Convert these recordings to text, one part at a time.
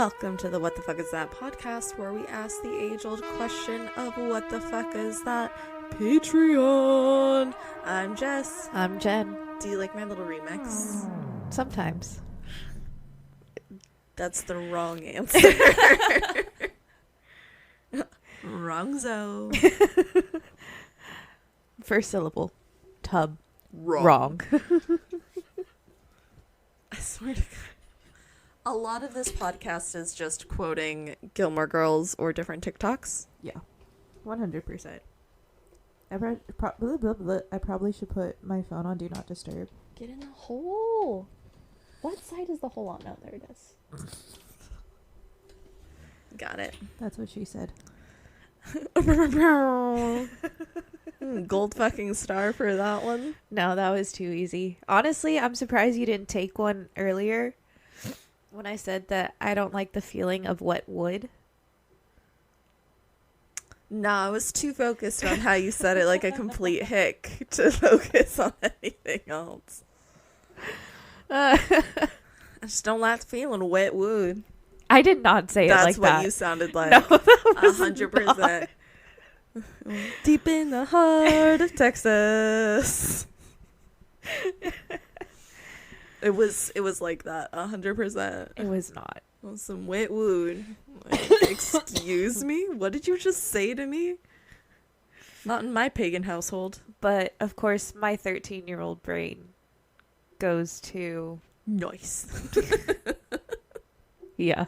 Welcome to the What the Fuck Is That podcast, where we ask the age-old question of what the fuck is that Patreon. I'm Jess. I'm Jen. Do you like my little remix? Sometimes. That's the wrong answer. Wrong zone. First syllable. Tub. Wrong. I swear to God. A lot of this podcast is just quoting Gilmore Girls or different TikToks. Yeah. 100%. I probably should put my phone on Do Not Disturb. Get in the hole. What side is the hole on? No, there it is. Got it. That's what she said. Gold fucking star for that one. No, that was too easy. Honestly, I'm surprised you didn't take one earlier when I said that I don't like the feeling of wet wood. Nah, I was too focused on how you said it like a complete hick to focus on anything else. I just don't like the feeling of wet wood. I did not say it like that. That's what you sounded like. No, that was 100%. Deep in the heart of Texas. It was like that, 100%. It was not. Well, some wet wood. Like, excuse me? What did you just say to me? Not in my pagan household. But, of course, my 13-year-old brain goes to... Nice. Yeah.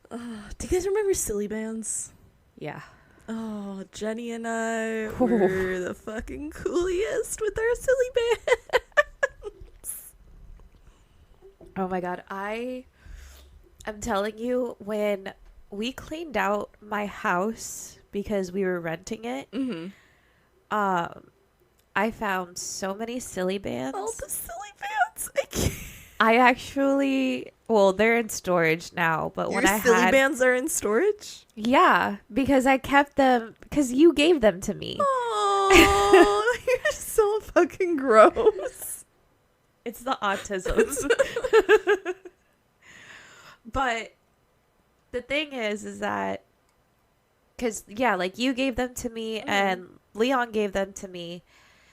Do you guys remember Silly Bands? Yeah. Oh, Jenny and I were the fucking coolest with our Silly Bands. Oh my god, I'm telling you, when we cleaned out my house because we were renting it, I found so many Silly Bands. All the Silly Bands. I can't. I actually, well, they're in storage now, but when I Silly Bands are in storage? Yeah, because I kept them, because you gave them to me. Oh, you're so fucking gross. It's the autism. But the thing is that, because, yeah, like, you gave them to me and Leon gave them to me.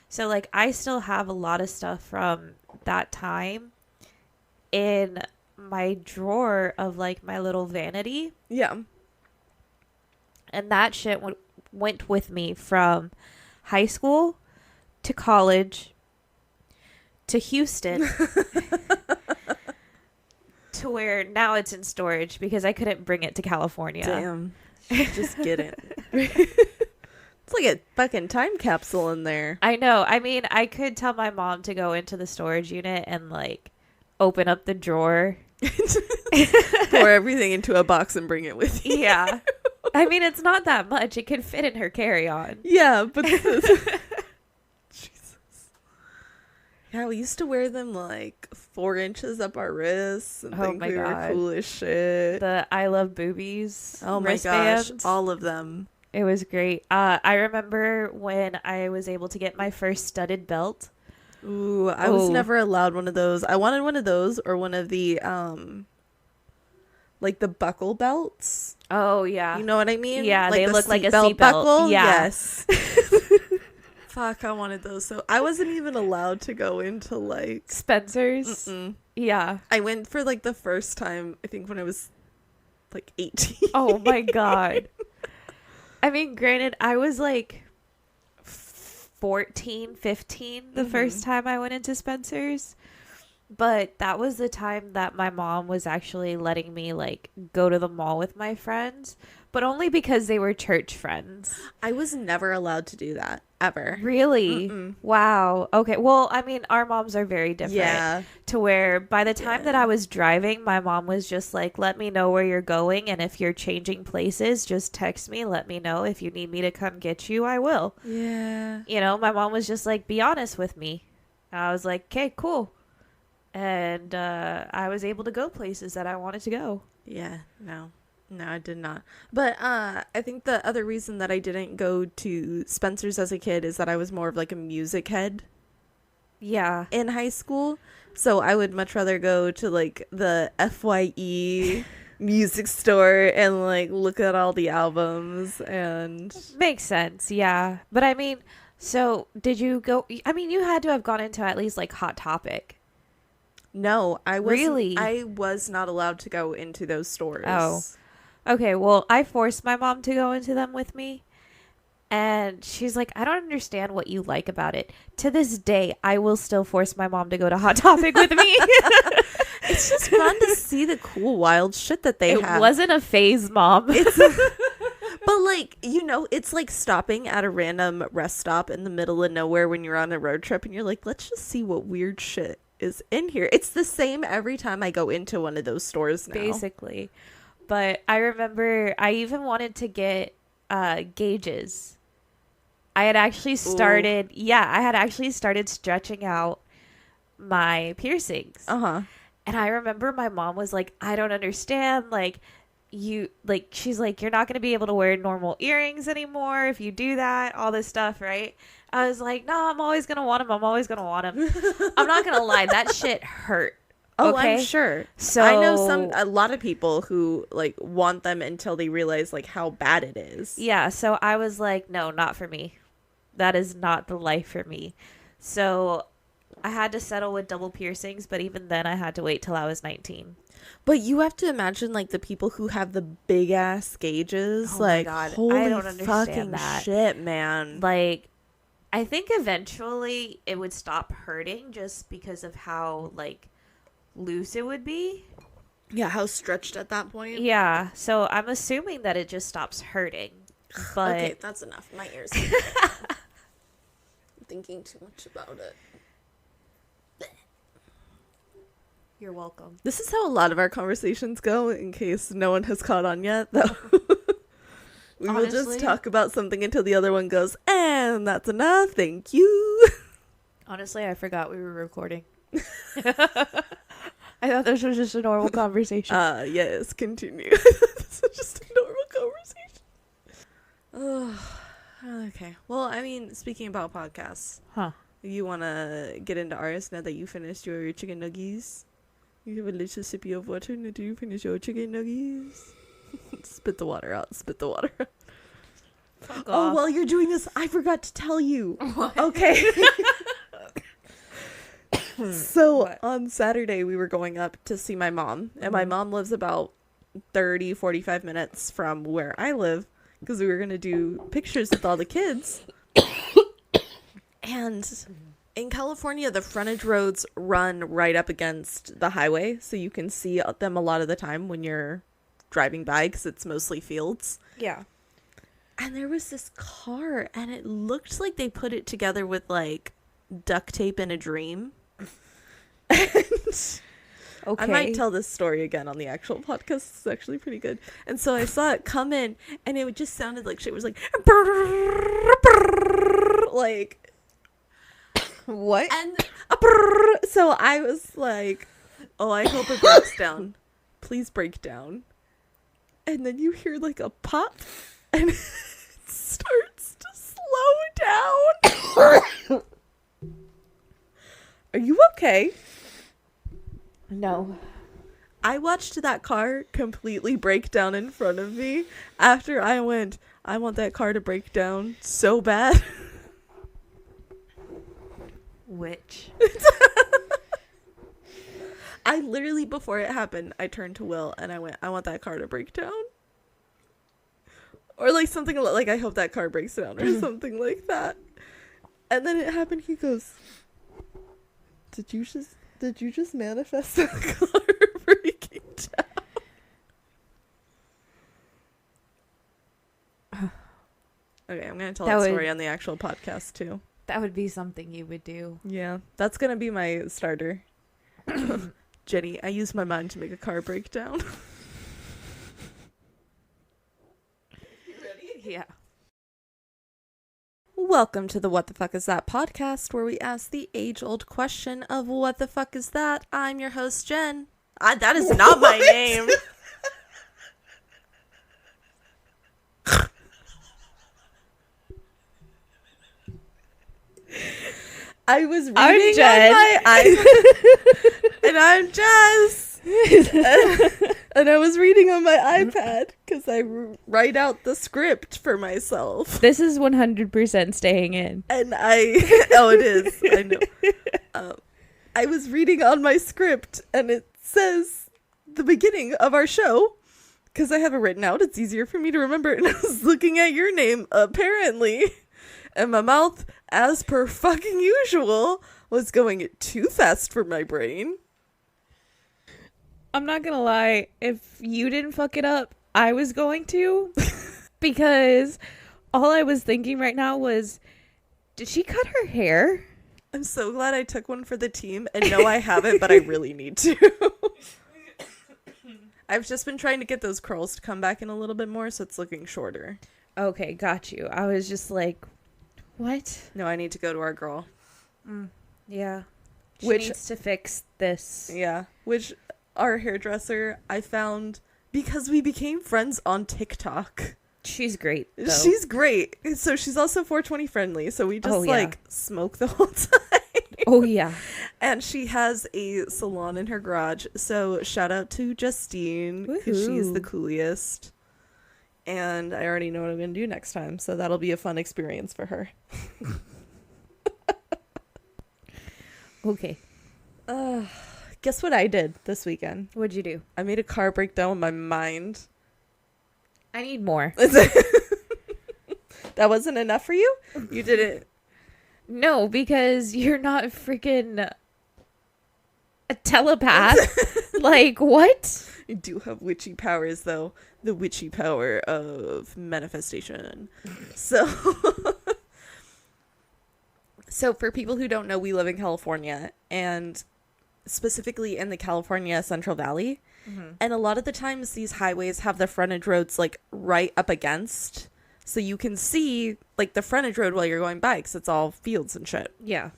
So, like, I still have a lot of stuff from that time in my drawer of, like, my little vanity. Yeah. And that shit went with me from high school to college to Houston to where now it's in storage because I couldn't bring it to California. Damn. Just get it. It's like a fucking time capsule in there. I know. I mean, I could tell my mom to go into the storage unit and, like, open up the drawer. Pour everything into a box and bring it with you. Yeah. I mean, it's not that much. It could fit in her carry-on. Yeah, but... Yeah, we used to wear them like 4 inches up our wrists and think we were cool as shit. The I Love Boobies. Oh my gosh, all of them. It was great. I remember when I was able to get my first studded belt. Ooh, I was never allowed one of those. I wanted one of those or one of the like the buckle belts. Oh yeah. You know what I mean? Yeah, like they look like a seatbelt seatbelt buckle. Yeah. Yes. Fuck, I wanted those. So I wasn't even allowed to go into like Spencer's. Yeah. I went for like the first time, I think when I was like 18. Oh my god. I mean, granted, I was like 14, 15 the first time I went into Spencer's. But that was the time that my mom was actually letting me, like, go to the mall with my friends. But only because they were church friends. I was never allowed to do that, ever. Really? Wow. Okay. Well, I mean, our moms are very different. Yeah. To where by the time that I was driving, my mom was just like, let me know where you're going. And if you're changing places, just text me. Let me know. If you need me to come get you, I will. Yeah. You know, my mom was just like, be honest with me. And I was like, okay, cool. And I was able to go places that I wanted to go. Yeah, no, I did not. But I think the other reason that I didn't go to Spencer's as a kid is that I was more of like a music head. Yeah. in high school. So I would much rather go to like the FYE music store and like look at all the albums and Makes sense. Yeah. But I mean, so did you go? I mean, you had to have gone into at least like Hot Topic. no, I was Really? I was not allowed to go into those stores. Oh. Okay. Well, I forced my mom to go into them with me. And she's like, I don't understand what you like about it. To this day, I will still force my mom to go to Hot Topic with me. It's just fun to see the cool wild shit that they have. It wasn't a phase, Mom. But like, you know, it's like stopping at a random rest stop in the middle of nowhere when you're on a road trip and you're like, let's just see what weird shit is in here. It's the same every time I go into one of those stores now. Basically. But I remember I even wanted to get gauges. I had actually started, I had actually started stretching out my piercings. Uh-huh. And I remember my mom was like, I don't understand. Like, she's like, you're not going to be able to wear normal earrings anymore if you do that, all this stuff, right? I was like, no, I'm always going to want them. I'm always going to want them. I'm not going to lie. That shit hurt. Oh, okay? I'm sure. So I know a lot of people who like want them until they realize like how bad it is. Yeah. So I was like, no, not for me. That is not the life for me. So I had to settle with double piercings, but even then I had to wait till I was 19. But you have to imagine like the people who have the big ass gauges. Oh like, my God. holy I don't understand fucking that. shit, man. Like, I think eventually it would stop hurting just because of how like loose it would be. Yeah, how stretched at that point. Yeah. So I'm assuming that it just stops hurting. But okay, that's enough. My ears. I'm thinking too much about it. You're welcome. This is how a lot of our conversations go, in case no one has caught on yet, though. We will Honestly? just talk about something until the other one goes, and that's enough, thank you. Honestly, I forgot we were recording. I thought this was just a normal conversation. Yes, continue. This is just a normal conversation. Oh, okay. Well, I mean, speaking about podcasts, you want to get into ours now that you finished your chicken nuggies? You have a little sippy of water now that you finish your chicken nuggies? Spit the water out. Spit the water out. Fuck Oh, off. while you're doing this, I forgot to tell you. What? Okay. So What? on Saturday, we were going up to see my mom. And my mom lives about 45 minutes from where I live. Because we were going to do pictures with all the kids. And in California, the frontage roads run right up against the highway. So you can see them a lot of the time when you're driving by because it's mostly fields. Yeah. And there was this car and it looked like they put it together with like duct tape in a dream. Okay. I might tell this story again on the actual podcast. It's actually pretty good. And so I saw it come in, and it just sounded like shit was like, like, What? and so I was like, oh, I hope it breaks down. Please break down. And then you hear like a pop, and it starts to slow down. Are you okay? No. I watched that car completely break down in front of me after I went, I want that car to break down so bad. Which? I literally, before it happened, I turned to Will and I went, I want that car to break down. Or like something like, I hope that car breaks down or something like that. And then it happened, he goes, Did you just manifest that car breaking down? Okay, I'm going to tell that story on the actual podcast too. That would be something you would do. Yeah, that's going to be my starter. Jenny, I use my mind to make a car break down. You ready? Yeah. Welcome to the What the Fuck Is That podcast, where we ask the age-old question of what the fuck is that? I'm your host, Jen. That is not my name. I was reading I'm Jen. on my and I'm Jess. And I was reading on my iPad because I write out the script for myself. This is 100% staying in. And oh, it is. I know. I was reading on my script, and it says the beginning of our show because I have it written out. It's easier for me to remember. And I was looking at your name, apparently, and my mouth, as per fucking usual, was going too fast for my brain. I'm not gonna lie, if you didn't fuck it up, I was going to. Because all I was thinking right now was, did she cut her hair? I'm so glad I took one for the team. And no, I haven't, but I really need to. I've just been trying to get those curls to come back in a little bit more, so it's looking shorter. Okay, got you. I was just like, what? No, I need to go to our girl. Yeah. She Which needs to fix this. Yeah, which our hairdresser I found because we became friends on TikTok. She's great, though. She's great. So she's also 420 friendly. So we just smoke the whole time. Oh, yeah. And she has a salon in her garage. So shout out to Justine because she's the coolest. And I already know what I'm going to do next time. So that'll be a fun experience for her. Okay. Guess what I did this weekend? What'd you do? I made a car breakdown with my mind. I need more. That wasn't enough for you? You didn't. No, because you're not freaking a telepath. Like, what? You do have witchy powers, though. The witchy power of manifestation. So for people who don't know, we live in California, and specifically in the California Central Valley. Mm-hmm. And a lot of the times these highways have the frontage roads like right up against, so you can see like the frontage road while you're going by because it's all fields and shit. Yeah.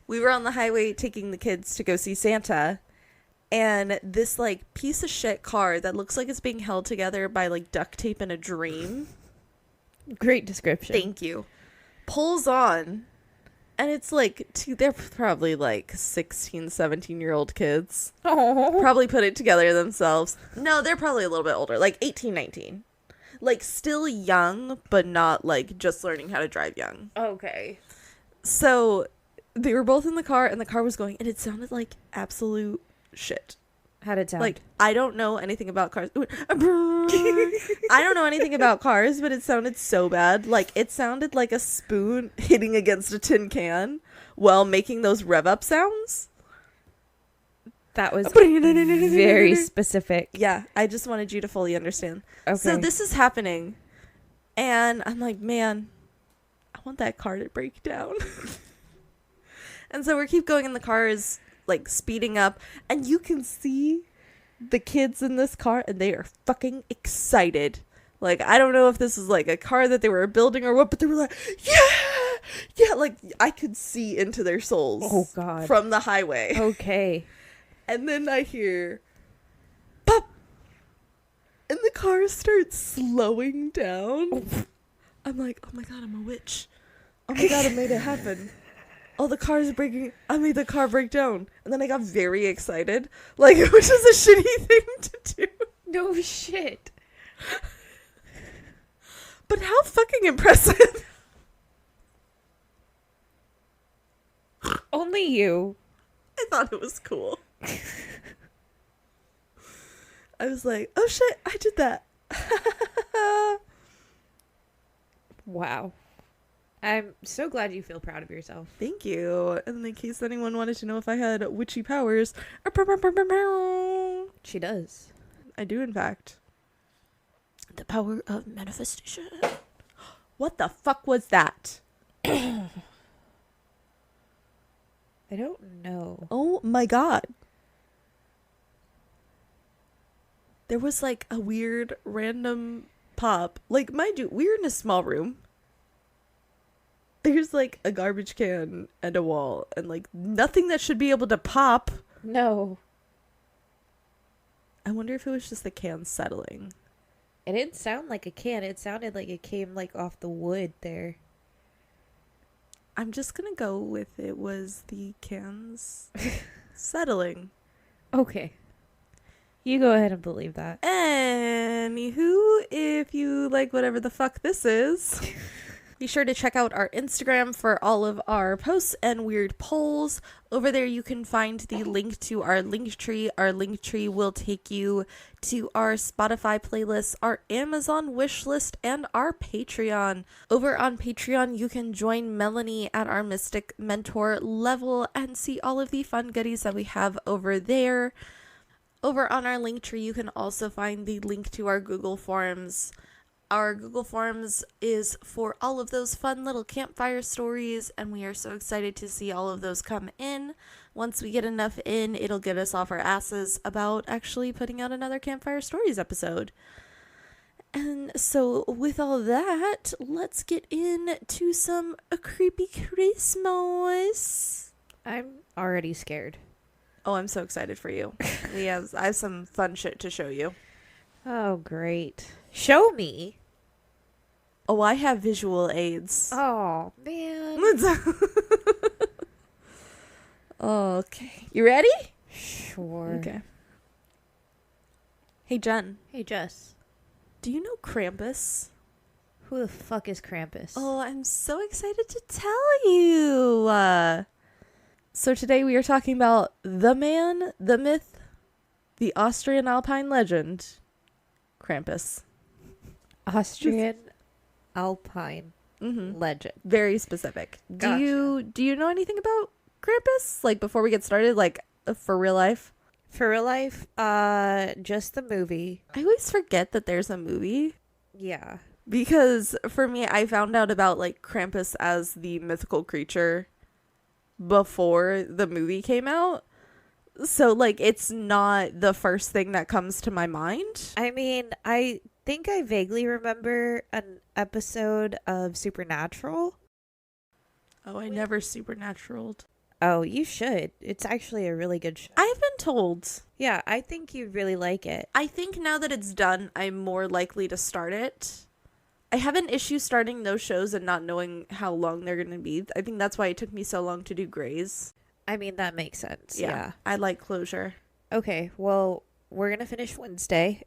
We were on the highway taking the kids to go see Santa, and this like piece of shit car that looks like it's being held together by like duct tape in a dream. Great description. Thank you. Pulls on. And it's like, they're probably like 16, 17-year-old kids. Oh. Probably put it together themselves. No, they're probably a little bit older, like 18, 19. Like still young, but not like just learning how to drive young. Okay. So they were both in the car, and the car was going, and it sounded like absolute shit. How'd it sound? Like, I don't know anything about cars. I don't know anything about cars, but it sounded so bad. Like, it sounded like a spoon hitting against a tin can while making those rev-up sounds. That was very specific. Yeah, I just wanted you to fully understand. Okay. So this is happening, and I'm like, man, I want that car to break down. And so we keep going, and the car is like speeding up, and you can see the kids in this car, and they are fucking excited. Like, I don't know if this is like a car that they were building or what, but they were like, yeah, like I could see into their souls. Oh God. From the highway. Okay. And then I hear pop, and the car starts slowing down. I'm like, oh my God, I'm a witch. Oh my God, I made it happen. Oh, the car's breaking. I made the car break down. And then I got very excited. Like, which is a shitty thing to do. No shit. But how fucking impressive. Only you. I thought it was cool. I was like, oh shit, I did that. Wow. I'm so glad you feel proud of yourself. Thank you. And in case anyone wanted to know if I had witchy powers, she does. I do, in fact. The power of manifestation. What the fuck was that? I don't know. Oh my God. There was like a weird random pop. Like, mind you, we're in a small room. There's like a garbage can and a wall and like nothing that should be able to pop. No. I wonder if it was just the can settling. It didn't sound like a can. It sounded like it came like off the wood there. I'm just gonna go with it was the cans settling. Okay. You go ahead and believe that. Anywho, if you like whatever the fuck this is, be sure to check out our Instagram for all of our posts and weird polls. Over there you can find the link to our Linktree. Our Linktree will take you to our Spotify playlist, our Amazon wishlist, and our Patreon. Over on Patreon, you can join Melanie at our Mystic Mentor level and see all of the fun goodies that we have over there. Over on our Linktree, you can also find the link to our Google Forms. Our Google Forms is for all of those fun little campfire stories, and we are so excited to see all of those come in. Once we get enough in, it'll get us off our asses about actually putting out another Campfire Stories episode. And so with all that, let's get into some creepy Christmas. I'm already scared. Oh, I'm so excited for you. I have some fun shit to show you. Oh, great. Show me. Oh, I have visual aids. Oh, man. Okay. You ready? Sure. Okay. Hey, Jen. Hey, Jess. Do you know Krampus? Who the fuck is Krampus? Oh, I'm so excited to tell you. So today we are talking about the man, the myth, the Austrian Alpine legend, Krampus. Austrian Alpine legend. Very specific. Gotcha. Do you know anything about Krampus? Like before we get started, like for real life? For real life, just the movie. I always forget that there's a movie. Yeah. Because for me, I found out about like Krampus as the mythical creature before the movie came out. So like it's not the first thing that comes to my mind. I mean, I think I vaguely remember an episode of Supernatural. Oh, I never supernaturaled. Oh, you should. It's actually a really good show. I've been told. Yeah, I think you'd really like it. I think now that it's done, I'm more likely to start it. I have an issue starting those shows and not knowing how long they're going to be. I think that's why it took me so long to do Grey's. I mean, that makes sense. Yeah. I like closure. Okay, well, we're going to finish Wednesday.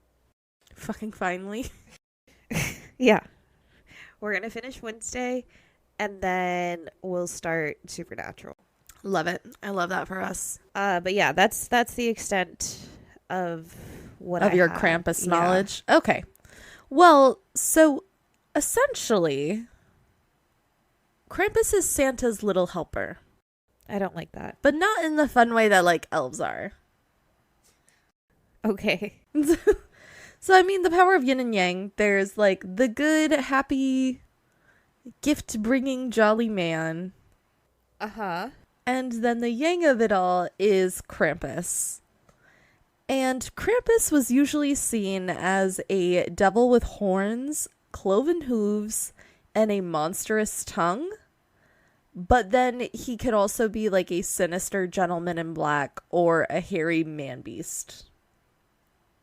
Fucking finally. Yeah. We're going to finish Wednesday, and then we'll start Supernatural. Love it. I love that for us. But yeah, that's the extent of what of I your have. Krampus Yeah. knowledge. Okay. Well, so essentially, Krampus is Santa's little helper, I don't like that. but not in the fun way that like elves are. Okay. So I mean, the power of yin and yang. There's like the good, happy, gift-bringing, jolly man. Uh-huh. And then the yang of it all is Krampus. And Krampus was usually seen as a devil with horns, cloven hooves, and a monstrous tongue. But then he could also be like a sinister gentleman in black or a hairy man-beast.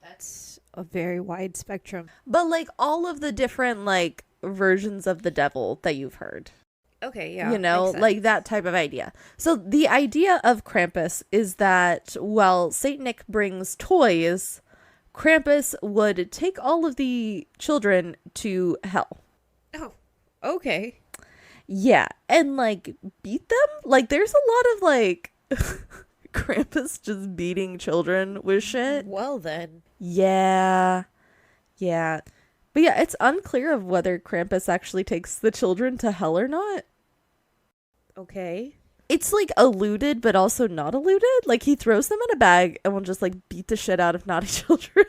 That's a very wide spectrum. But like all of the different like versions of the devil that you've heard. Okay, yeah. You know, makes sense. like that type of idea. So the idea of Krampus is that while Saint Nick brings toys, Krampus would take all of the children to hell. Oh, okay. Yeah, and like beat them? Like there's a lot of like Krampus just beating children with shit. Well then. Yeah. Yeah. But yeah, it's unclear of whether Krampus actually takes the children to hell or not. Okay. It's like alluded, but also not alluded. Like he throws them in a bag and will just like beat the shit out of naughty children.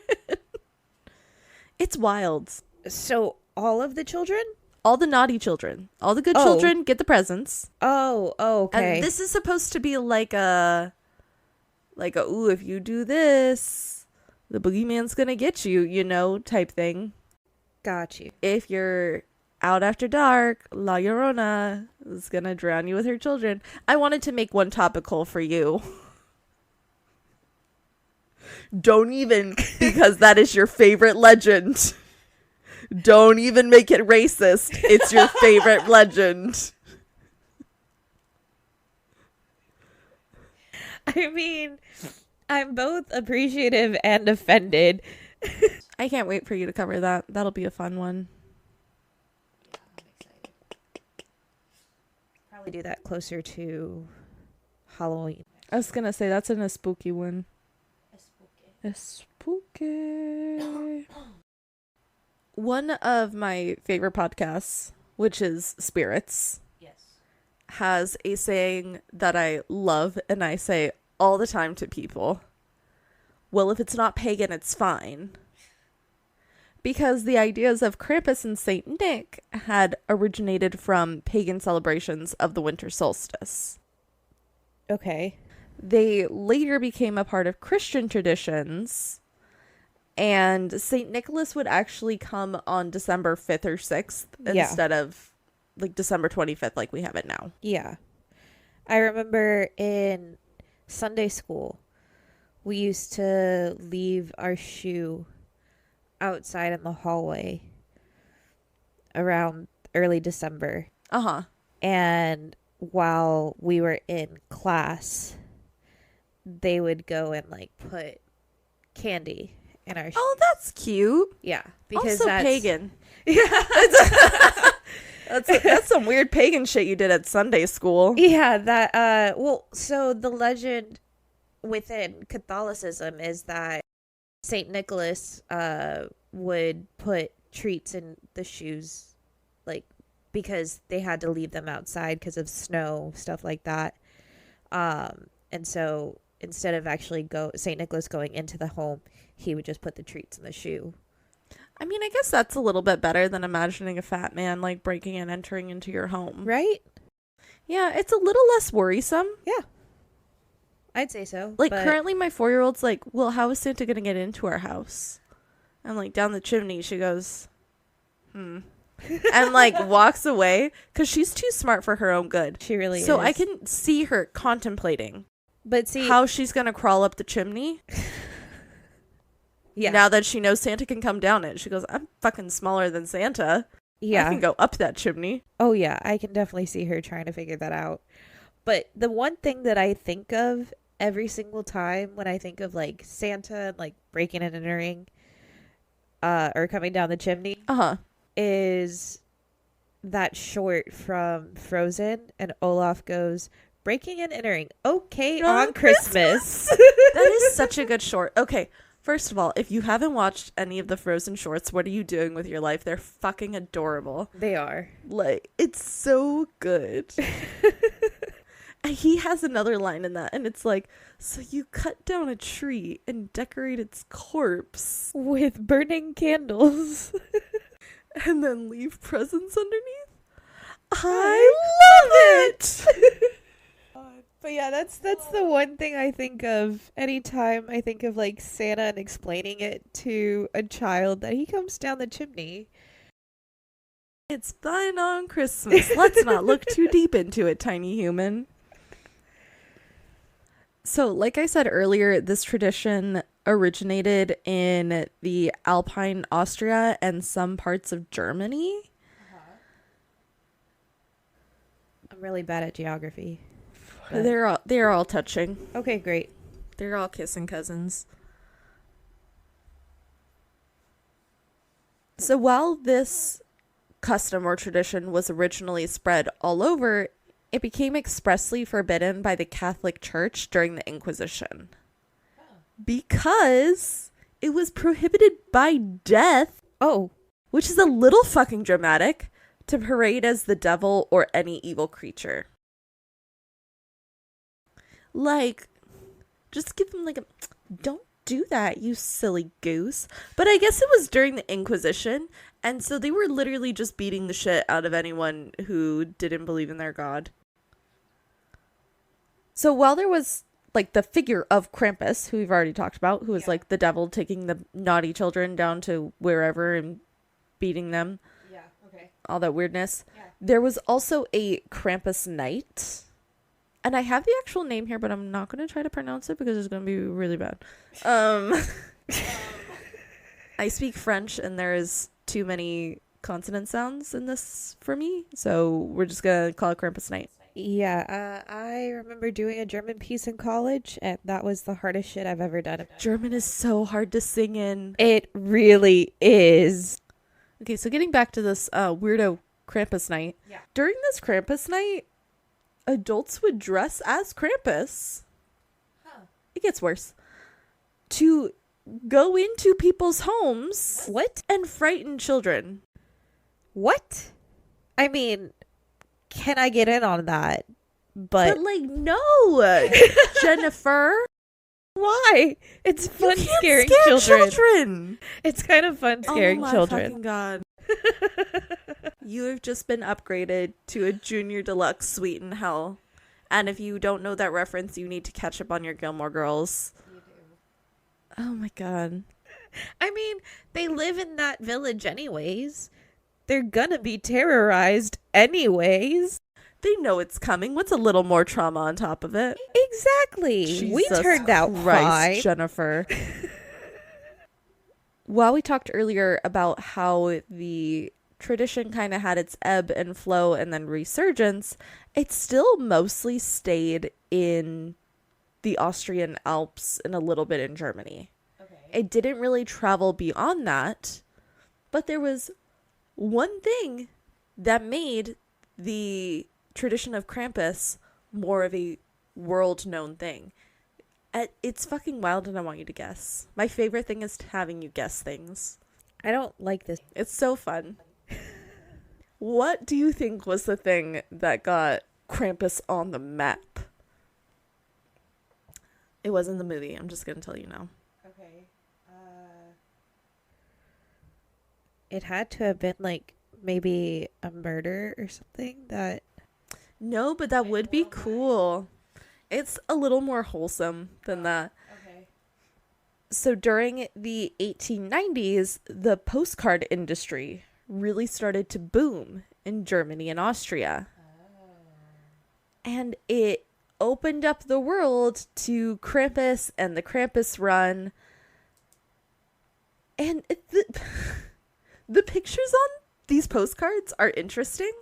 It's wild. So all of the children? All the naughty children. All the good children get the presents. Oh, okay. And this is supposed to be like a ooh, if you do this, the boogeyman's gonna get you, you know, type thing. Got you. If you're out after dark, La Llorona is gonna drown you with her children. I wanted to make one topical for you. Don't even, because that is your favorite legend. Don't even make it racist. It's your favorite legend. I mean, I'm both appreciative and offended. I can't wait for you to cover that. That'll be a fun one. Probably do that closer to Halloween. I was gonna say that's in a spooky one. A spooky. One of my favorite podcasts, which is Spirits, has a saying that I love and I say all the time to people. Well, if it's not pagan, it's fine. Because the ideas of Krampus and Saint Nick had originated from pagan celebrations of the winter solstice. Okay. They later became a part of Christian traditions, and Saint Nicholas would actually come on December 5th or 6th instead of like December 25th like we have it now. Yeah. I remember in Sunday school, we used to leave our shoe outside in the hallway around early December. Uh-huh. And while we were in class, they would go and like put candy in our shoe. Oh, that's cute. Yeah. Because also that's pagan. Yeah. That's some weird pagan shit you did at Sunday school. Yeah, that so the legend within Catholicism is that Saint Nicholas would put treats in the shoes, like, because they had to leave them outside because of snow, stuff like that. And so instead of actually Saint Nicholas going into the home, he would just put the treats in the shoe. I mean, I guess that's a little bit better than imagining a fat man like breaking and entering into your home. Right? Yeah, it's a little less worrisome. Yeah. I'd say so. Like, currently my 4-year-old's like, well, how is Santa going to get into our house? And like, down the chimney, she goes, and like walks away because she's too smart for her own good. She really is. So I can see her contemplating how she's going to crawl up the chimney. Yeah. Now that she knows Santa can come down it, she goes, I'm fucking smaller than Santa. Yeah. I can go up that chimney. Oh, yeah. I can definitely see her trying to figure that out. But the one thing that I think of every single time when I think of like Santa and like breaking and entering or coming down the chimney is that short from Frozen, and Olaf goes, breaking and entering, okay, on Christmas. That is such a good short. Okay. First of all, if you haven't watched any of the Frozen shorts, what are you doing with your life? They're fucking adorable. They are. Like, it's so good. And he has another line in that, and it's like, so you cut down a tree and decorate its corpse with burning candles and then leave presents underneath? I love it! But yeah, that's the one thing I think of anytime I think of like Santa and explaining it to a child that he comes down the chimney. It's fine on Christmas. Let's not look too deep into it, tiny human. So, like I said earlier, this tradition originated in the Alpine, Austria, and some parts of Germany. I'm really bad at geography. They're all touching. Okay, great. They're all kissing cousins. So while this custom or tradition was originally spread all over, it became expressly forbidden by the Catholic Church during the Inquisition. Because it was prohibited by death. Oh. Which is a little fucking dramatic, to parade as the devil or any evil creature. Like, just give them like a, don't do that, you silly goose. But I guess it was during the Inquisition, and so they were literally just beating the shit out of anyone who didn't believe in their god. So while there was like the figure of Krampus, who we've already talked about, who was like the devil taking the naughty children down to wherever and beating them. Yeah, okay. All that weirdness. Yeah. There was also a Krampus Knight. And I have the actual name here, but I'm not going to try to pronounce it because it's going to be really bad. I speak French, and there is too many consonant sounds in this for me, so we're just going to call it Krampus Knight. Yeah, I remember doing a German piece in college, and that was the hardest shit I've ever done. German is so hard to sing in. It really is. Okay, so getting back to this weirdo Krampus night. Yeah. During this Krampus night, adults would dress as Krampus. Huh. It gets worse. To go into people's homes. What? And frighten children. What? I mean, can I get in on that? But like, no, Jennifer. Why? It's fun You can't scaring scare children. It's kind of fun scaring oh my children. Fucking God. You have just been upgraded to a junior deluxe suite in hell. And if you don't know that reference, you need to catch up on your Gilmore Girls. You do. Oh my God. I mean, they live in that village anyways. They're gonna be terrorized anyways. They know it's coming. What's a little more trauma on top of it? Exactly. We Jesus turned out Christ, fine. Jennifer. While we talked earlier about how the tradition kind of had its ebb and flow and then resurgence, it still mostly stayed in the Austrian Alps and a little bit in Germany. Okay. It didn't really travel beyond that, but there was one thing that made the tradition of Krampus more of a world-known thing. It's fucking wild, and I want you to guess. My favorite thing is having you guess things. I don't like this. It's so fun. What do you think was the thing that got Krampus on the map? It wasn't the movie. I'm just going to tell you now. Okay. It had to have been like maybe a murder or something that... No, but that would be cool. It's a little more wholesome than that. Okay. So during the 1890s, the postcard industry really started to boom in Germany and Austria. And it opened up the world to Krampus and the Krampus run. And the pictures on these postcards are interesting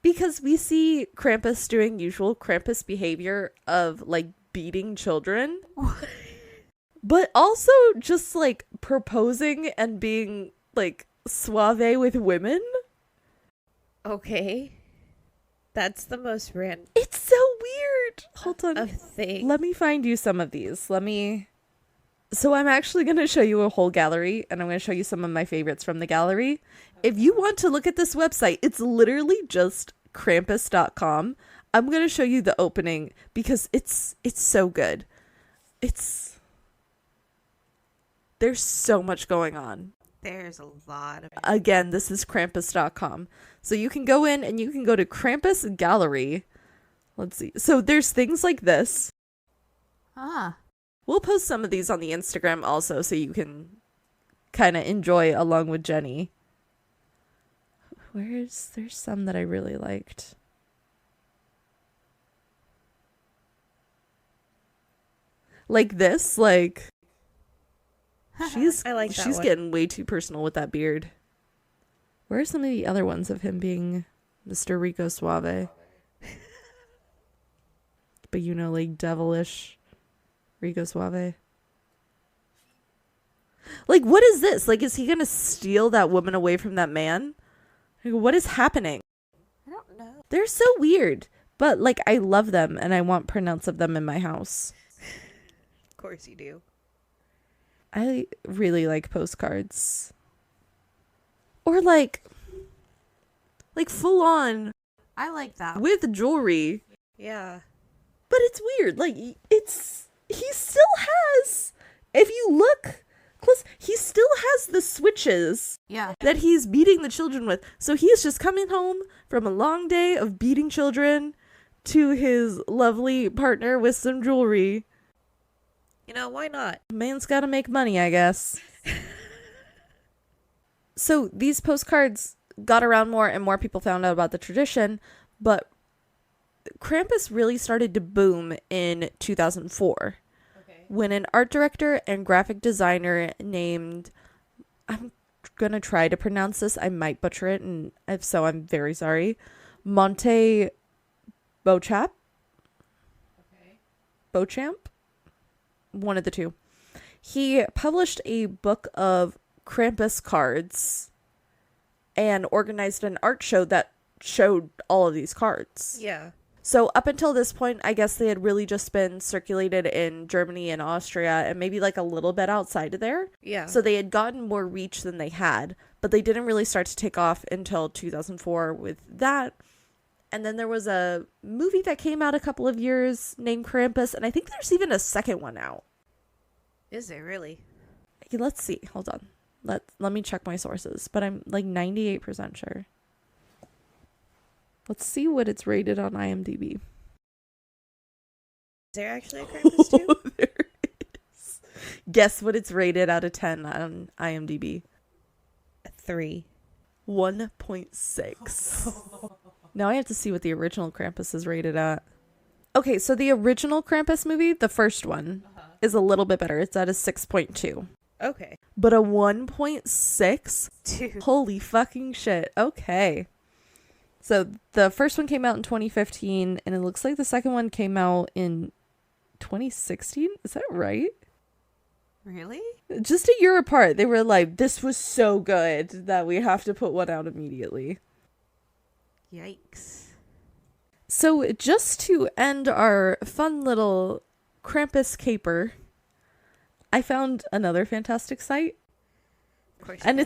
because we see Krampus doing usual Krampus behavior of like beating children. But also just like proposing and being like suave with women. Okay. That's the most random It's so weird. Hold on. of thing. Let me find you some of these. So I'm actually going to show you a whole gallery, and I'm going to show you some of my favorites from the gallery. If you want to look at this website, it's literally just Krampus.com. I'm going to show you the opening because it's so good. There's so much going on. There's a lot of... Again, this is Krampus.com. So you can go in and you can go to Krampus Gallery. Let's see. So there's things like this. Ah. We'll post some of these on the Instagram also so you can kind of enjoy along with Jenny. There's some that I really liked. Like this, like she's I like that she's one. getting way too personal with that beard. Where are some of the other ones of him being Mr. Rico Suave? But you know, like devilish Rico Suave. Like, what is this? Like, is he gonna steal that woman away from that man? Like, what is happening? I don't know. They're so weird. But, like, I love them and I want printouts of them in my house. Of course you do. I really like postcards. Or, like full on I like that. with jewelry. Yeah. But it's weird. Like, he still has, if you look close, he still has the switches Yeah. that he's beating the children with. So he's just coming home from a long day of beating children to his lovely partner with some jewelry. You know, why not? Man's gotta make money, I guess. So these postcards got around more and more people found out about the tradition, but Krampus really started to boom in 2004 when an art director and graphic designer named, I'm gonna try to pronounce this, I might butcher it, and if so, I'm very sorry, Monte Beauchamp. Beauchamp? One of the two. He published a book of Krampus cards and organized an art show that showed all of these cards. Yeah. So up until this point, I guess they had really just been circulated in Germany and Austria and maybe like a little bit outside of there. Yeah. So they had gotten more reach than they had, but they didn't really start to take off until 2004 with that. And then there was a movie that came out a couple of years named Krampus, and I think there's even a second one out. Is there really? Let's see. Hold on. Let me check my sources, but I'm like 98% sure. Let's see what it's rated on IMDb. Is there actually a Krampus too? There is. Guess what it's rated out of 10 on IMDb? 3. 1.6. Now I have to see what the original Krampus is rated at. Okay, so the original Krampus movie, the first one, is a little bit better. It's at a 6.2. Okay. But a 1.6? Dude. Holy fucking shit. Okay. So the first one came out in 2015, and it looks like the second one came out in 2016. Is that right? Really? Just a year apart. They were like, this was so good that we have to put one out immediately. Yikes. So just to end our fun little Krampus caper, I found another fantastic site. Of course. And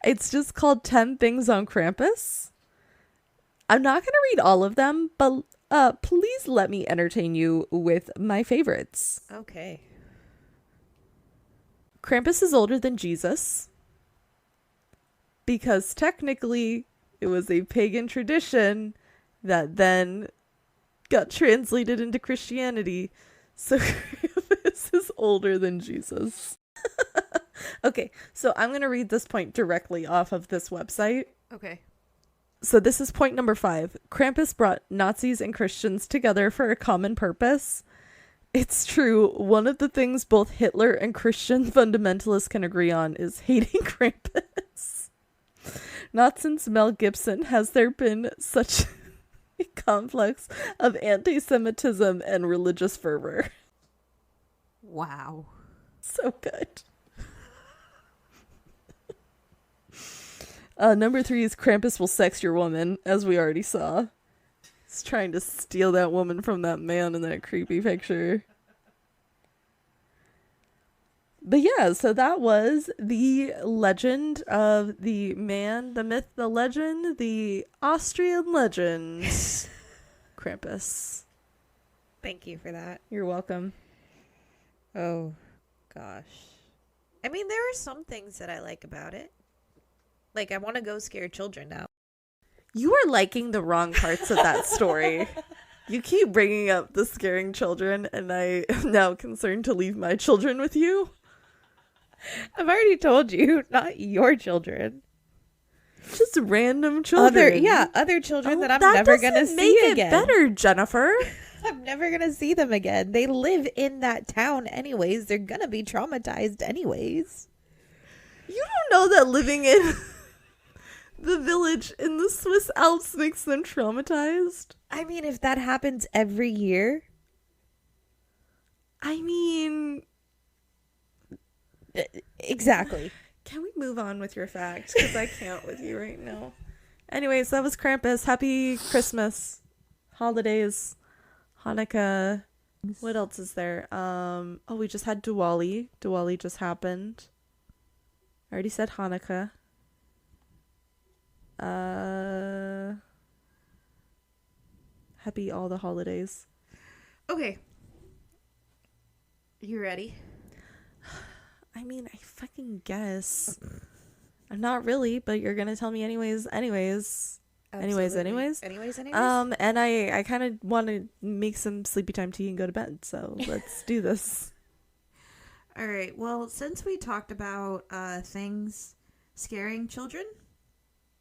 it's just called 10 Things on Krampus. I'm not going to read all of them, but please let me entertain you with my favorites. Okay. Krampus is older than Jesus because technically it was a pagan tradition that then got translated into Christianity. So Krampus is older than Jesus. Okay, so I'm going to read this point directly off of this website. Okay. So this is point number 5. Krampus brought Nazis and Christians together for a common purpose. It's true, one of the things both Hitler and Christian fundamentalists can agree on is hating Krampus. Not since Mel Gibson has there been such a complex of anti-Semitism and religious fervor. Wow. So good. Number 3 is Krampus will sex your woman, as we already saw. He's trying to steal that woman from that man in that creepy picture. But yeah, so that was the legend of the man, the myth, the legend, the Austrian legend, Krampus. Thank you for that. You're welcome. Oh, gosh. I mean, there are some things that I like about it. Like, I want to go scare children now. You are liking the wrong parts of that story. You keep bringing up the scaring children, and I am now concerned to leave my children with you. I've already told you, not your children. Just random children. Other children that I'm that never going to doesn't see make again. it better, Jennifer. I'm never going to see them again. They live in that town anyways. They're going to be traumatized anyways. You don't know that living in the village in the Swiss Alps makes them traumatized? I mean, if that happens every year. I mean... Exactly. Can we move on with your fact? Because I can't with you right now. Anyways, that was Krampus. Happy Christmas. Holidays. Hanukkah. What else is there? We just had Diwali. Diwali just happened. I already said Hanukkah. Happy all the holidays. Okay. You ready? I mean, I fucking guess. I'm not really, but you're gonna tell me anyways. Anyways. Anyways. And I kind of want to make some sleepy time tea and go to bed, so let's do this. All right. Well, since we talked about things scaring children,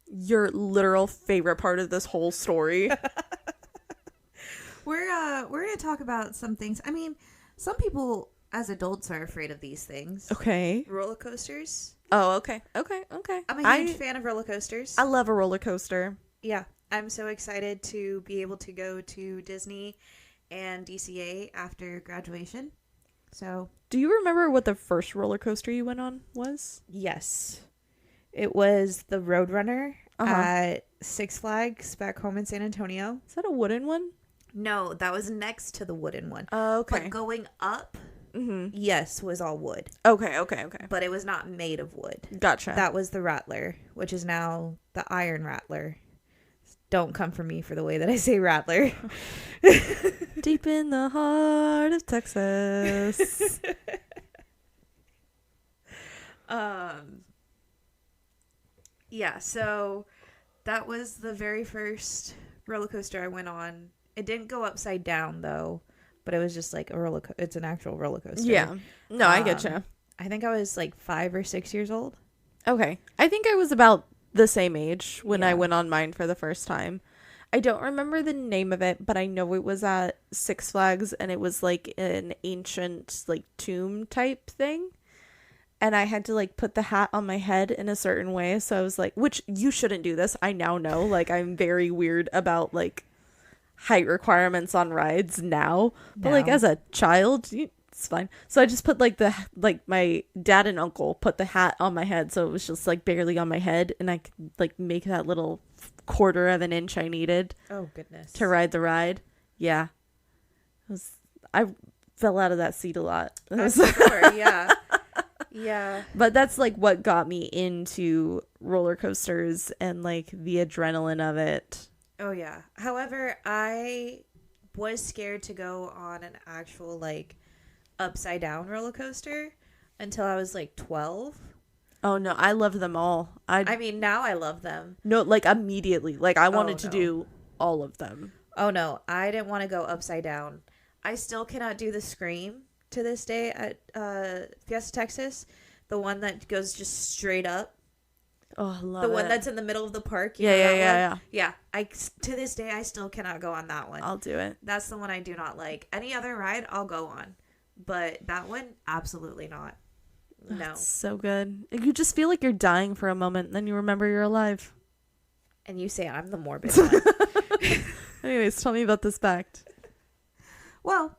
Your literal favorite part of this whole story. we're gonna talk about some things. I mean, some people as adults are afraid of these things. Okay. Roller coasters. Oh, okay. Okay. I'm a huge fan of roller coasters. I love a roller coaster. Yeah. I'm so excited to be able to go to Disney and DCA after graduation. So, do you remember what the first roller coaster you went on was? yes. It was the Roadrunner at Six Flags back home in San Antonio. Is that a wooden one? No, that was next to the wooden one. Oh, okay. But going up, yes, was all wood. Okay. But it was not made of wood. Gotcha. That was the Rattler, which is now the Iron Rattler. Don't come for me for the way that I say Rattler. Deep in the heart of Texas. Yeah, so that was the very first roller coaster I went on. It didn't go upside down though, but it was just like a roller it's an actual roller coaster. Yeah. No, I get you. I think I was like 5 or 6 years old. Okay. I think I was about the same age when I went on mine for the first time. I don't remember the name of it, but I know it was at Six Flags and it was like an ancient like tomb type thing. And I had to like put the hat on my head in a certain way. So I was like, which you shouldn't do this. I now know, like, I'm very weird about like height requirements on rides now. But like as a child, it's fine. So I just put like my dad and uncle put the hat on my head. So it was just like barely on my head. And I could like make that little quarter of an inch I needed. Oh, goodness. To ride the ride. Yeah. I fell out of that seat a lot. Sure, yeah. Yeah. But that's like what got me into roller coasters and like the adrenaline of it. Oh yeah. However, I was scared to go on an actual like upside down roller coaster until I was like 12. Oh no, I love them all. I mean, now I love them. No, like immediately. Like I wanted to do all of them. Oh no, I didn't want to go upside down. I still cannot do the Scream to this day at Fiesta Texas, the one that goes just straight up. Oh, I love the it. one that's in the middle of the park. Yeah. I to this day I still cannot go on that one. I'll do it. That's the one I do not like. Any other ride I'll go on, but that one absolutely not. No. That's so good. You just feel like you're dying for a moment, and then you remember you're alive. And you say I'm the morbid one. Anyways, tell me about this fact. Well,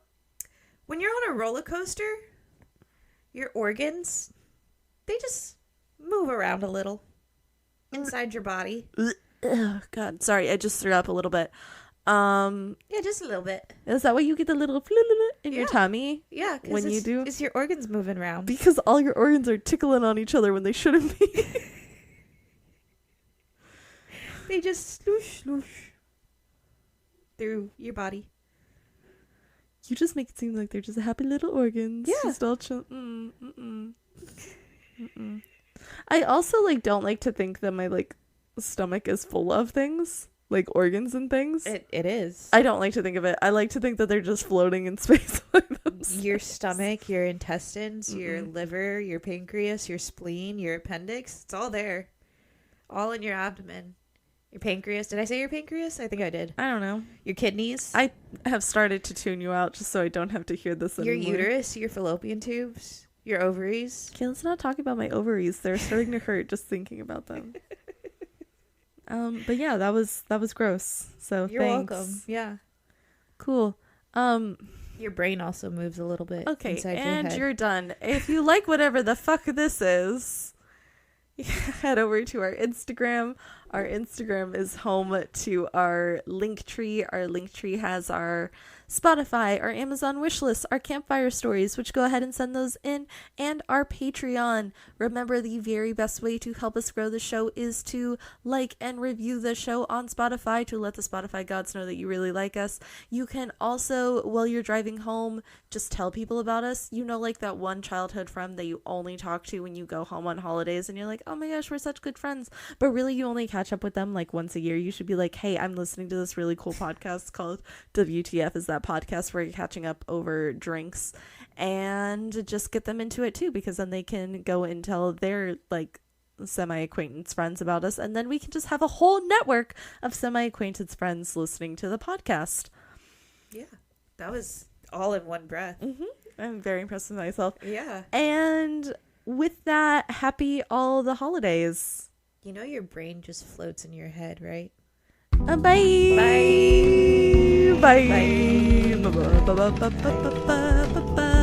when you're on a roller coaster, your organs, they just move around a little inside your body. Oh, God, sorry, I just threw up a little bit. Yeah, just a little bit. Is that why you get the little in your tummy? Yeah, when you do, it's your organs moving around. Because all your organs are tickling on each other when they shouldn't be. They just sloosh through your body. You just make it seem like they're just happy little organs. Yeah. Just all chill. I also like don't like to think that my like stomach is full of things, like organs and things. It is. I don't like to think of it. I like to think that they're just floating in space like those. Your stomach, your intestines, your liver, your pancreas, your spleen, your appendix. It's all there. All in your abdomen. Your pancreas. Did I say your pancreas? I think I did. I don't know. Your kidneys. I have started to tune you out just so I don't have to hear this anymore. Your uterus, your fallopian tubes, your ovaries. Okay, let's not talk about my ovaries. They're starting to hurt just thinking about them. But yeah, that was gross. So You're thanks. welcome. Yeah. Cool. Your brain also moves a little bit. Okay, inside your and head. you're done. If you like whatever the fuck this is, head over to our Instagram. Our Instagram is home to our Linktree. Our Linktree has our Spotify, our Amazon wishlist, our campfire stories, which go ahead and send those in, and our Patreon. Remember, the very best way to help us grow the show is to like and review the show on Spotify to let the Spotify gods know that you really like us. You can also, while you're driving home, just tell people about us. You know, like that one childhood friend that you only talk to when you go home on holidays and you're like, oh my gosh, we're such good friends. But really, you only catch up with them like once a year. You should be like, hey, I'm listening to this really cool podcast called WTF Is That Podcast, where you're catching up over drinks, and just get them into it too, because then they can go and tell their like semi-acquaintance friends about us, and then we can just have a whole network of semi-acquaintance friends listening to the podcast. Yeah, that was all in one breath. I'm very impressed with myself. Yeah. And with that, happy all the holidays. You know your brain just floats in your head, right? Bye. Bye. Bye. Bye. Bye. Bye. Bye. Bye. Bye.